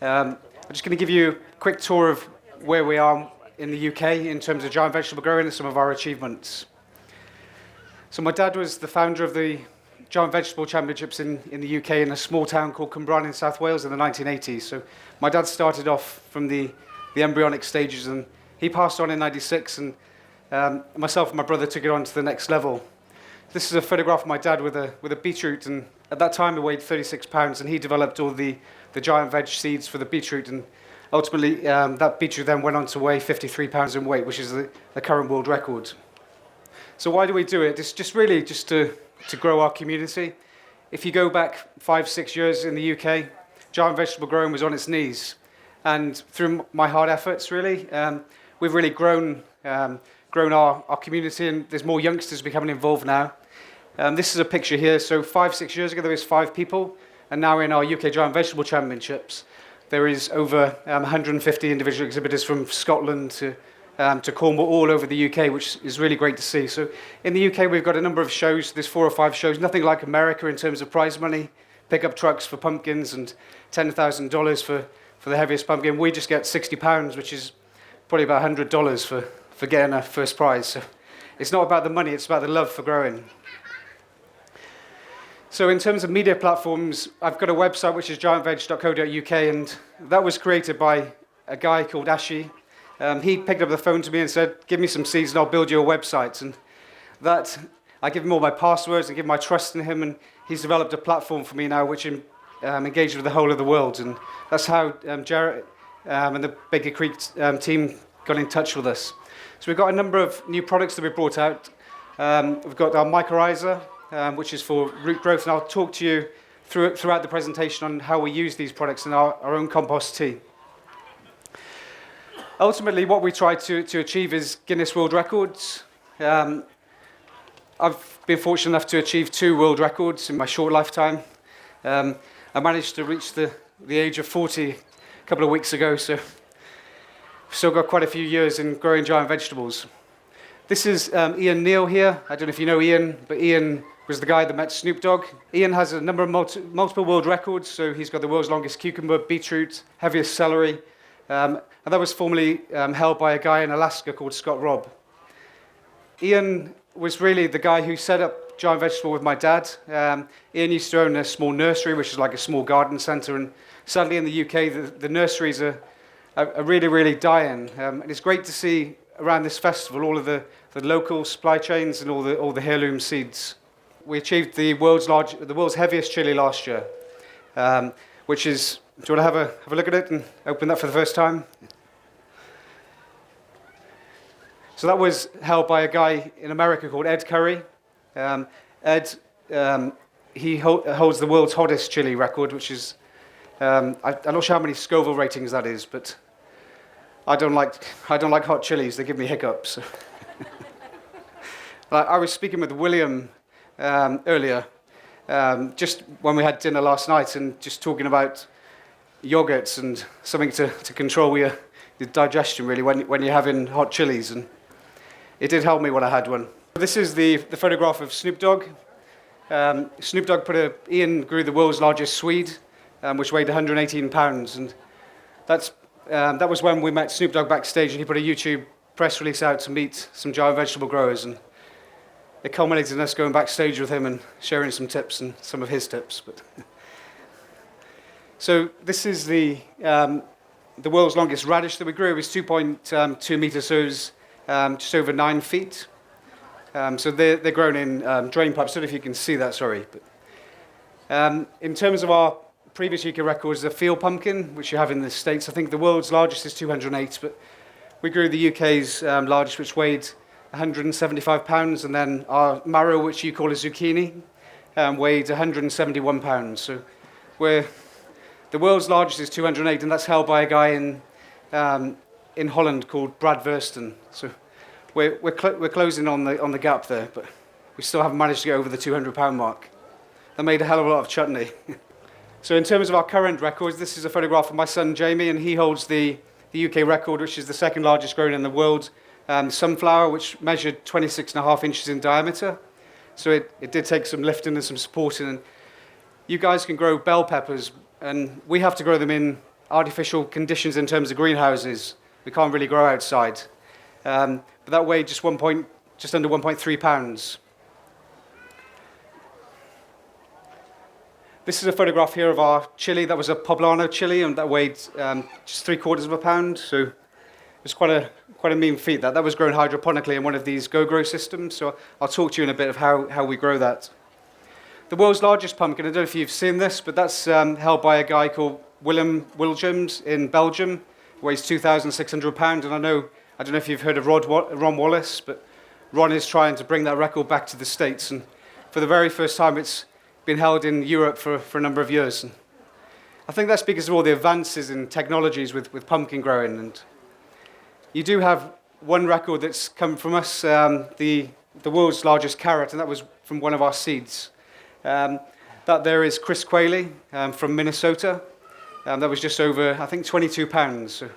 I'm just going to give you a quick tour of where we are in the UK in terms of giant vegetable growing and some of our achievements. So my dad was the founder of the Giant Vegetable Championships in the UK in a small town called Cwmbran in South Wales in the 1980s. So my dad started off from the embryonic stages, and he passed on in 96, and myself and my brother took it on to the next level. This is a photograph of my dad with a beetroot, and at that time it weighed 36 pounds, and he developed all the giant veg seeds for the beetroot, and ultimately that beetroot then went on to weigh 53 pounds in weight, which is the current world record. So why do we do it? It's just really just to grow our community. If you go back 5-6 years in the UK, giant vegetable growing was on its knees, and through my hard efforts, really, we've really grown our community, and there's more youngsters becoming involved now. This is a picture here. So 5-6 years ago, there was 5 people, and now in our UK Giant Vegetable Championships, there is over 150 individual exhibitors from Scotland to Cornwall, all over the UK, which is really great to see. So in the UK, we've got a number of shows. There's 4 or 5 shows, nothing like America in terms of prize money, pickup trucks for pumpkins, and $10,000 for the heaviest pumpkin. We just get £60, which is probably about $100 for getting a first prize. So it's not about the money, it's about the love for growing. So in terms of media platforms, I've got a website which is giantveg.co.uk, and that was created by a guy called Ashi. He picked up the phone to me and said, give me some seeds and I'll build you a website. And that, I give him all my passwords and give my trust in him, and he's developed a platform for me now which engages with the whole of the world. And that's how Jarrett and the Baker Creek team got in touch with us. So we've got a number of new products that we've brought out. We've got our mycorrhiza, which is for root growth, and I'll talk to you throughout the presentation on how we use these products in our own compost tea. Ultimately, what we try to achieve is Guinness World Records. I've been fortunate enough to achieve 2 world records in my short lifetime. I managed to reach the age of 40 a couple of weeks ago, so I've still got quite a few years in growing giant vegetables. This is Ian Neal here. I don't know if you know Ian, but Ian was the guy that met Snoop Dogg. Ian has a number of multiple world records, so he's got the world's longest cucumber, beetroot, heaviest celery, and that was formerly held by a guy in Alaska called Scott Robb. Ian was really the guy who set up Giant Vegetable with my dad. Ian used to own a small nursery, which is like a small garden centre, and sadly in the UK, the nurseries are really, really dying. And it's great to see around this festival all of the local supply chains and all the heirloom seeds. We achieved the world's heaviest chili last year, which is. Do you want to have a look at it and open that for the first time? So that was held by a guy in America called Ed Curry. Ed, he holds the world's hottest chili record, which is, I'm not sure how many Scoville ratings that is, but I don't like hot chilies. They give me hiccups. I was speaking with William earlier, just when we had dinner last night, and just talking about yogurts and something to control your digestion, really, when you're having hot chilies, and it did help me when I had one. This is the photograph of Snoop Dogg. Snoop Dogg Ian grew the world's largest Swede, which weighed 118 pounds, and that was when we met Snoop Dogg backstage, and he put a YouTube press release out to meet some giant vegetable growers, and it culminated in us going backstage with him and sharing some tips and some of his tips. So this is the world's longest radish that we grew. It was 2.2 meters, so it was just over 9 feet. So they're grown in drain pipes. I don't know if you can see that, sorry. But, in terms of our previous UK records, the field pumpkin, which you have in the States, I think the world's largest is 208, but we grew the UK's largest, which weighed 175 pounds, and then our marrow, which you call a zucchini, weighed 171 pounds. So the world's largest is 208, and that's held by a guy in Holland called Brad Versten. So we're closing on the gap there, but we still haven't managed to get over the 200-pound mark. That made a hell of a lot of chutney. So in terms of our current records, this is a photograph of my son Jamie, and he holds the UK record, which is the second largest grown in the world, sunflower, which measured 26.5 inches in diameter. So it did take some lifting and some supporting. And you guys can grow bell peppers, and we have to grow them in artificial conditions in terms of greenhouses. We can't really grow outside. But that weighed just under 1.3 pounds. This is a photograph here of our chili. That was a poblano chili, and that weighed just 3/4 of a pound. So it's quite a mean feat. That was grown hydroponically in one of these go-grow systems. So I'll talk to you in a bit of how we grow that. The world's largest pumpkin, I don't know if you've seen this, but that's held by a guy called Willem Wilgems in Belgium. Weighs 2,600 pounds, and I don't know if you've heard of Ron Wallace, but Ron is trying to bring that record back to the States, and for the very first time it's been held in Europe for a number of years. And I think that's because of all the advances in technologies with pumpkin growing. And you do have one record that's come from us, the world's largest carrot, and that was from one of our seeds. That there is Chris Quayle from Minnesota. That was just over, I think, 22 pounds. So